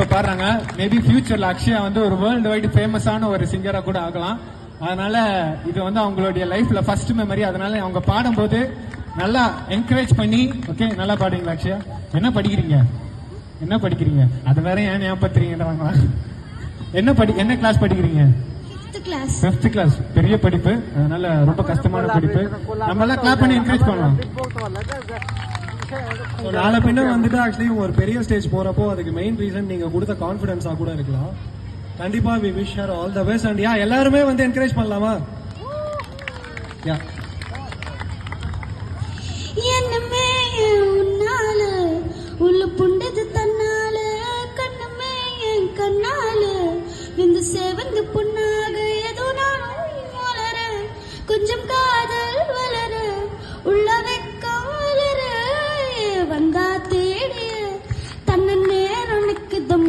இப்ப பாடுறாங்க. மேபி ஃபியூச்சர்ல அக்ஷயா வந்து ஒரு வேர்ல்டு வைடு ஃபேமஸான ஒரு சிங்கரா கூட ஆகலாம். அதனால இது வந்து அவங்களுடைய லைஃப்ல ஃபர்ஸ்ட் மெமரி. அதனால அவங்க பாடும்போது நல்லா என்கரேஜ் பண்ணி, ஓகே நல்லா பாடுங்களா அக்ஷயா? என்ன படிக்கிறீங்க? அது வேற ஏன் ஞாபகத்துறீங்கன்றாங்களா? என்ன கிளாஸ் படிக்கிறீங்க? 5th class. பெரிய படிப்பு, அதனால ரொம்ப கஷ்டமான படிப்பு. நம்ம எல்லாம் கிளாப் பண்ணி என்கரேஜ் பண்ணலாம். நாளை பின்ன வந்துட்டு ஆக்சுவலி ஒரு பெரிய ஸ்டேஜ் போறப்போ அதுக்கு மெயின் ரீசன் நீங்க கொடுத்த கான்பிடன்ஸா கூட இருக்கலாம். கண்டிப்பா we wish her all the best. And எல்லாருமே வந்து என்கரேஜ் பண்ணலாமா? யா என்னமே உன்னால உள்ள புண்டது தன்னால கண்ணமே என் கண்ணால இந்த சேவந்து புண்ணால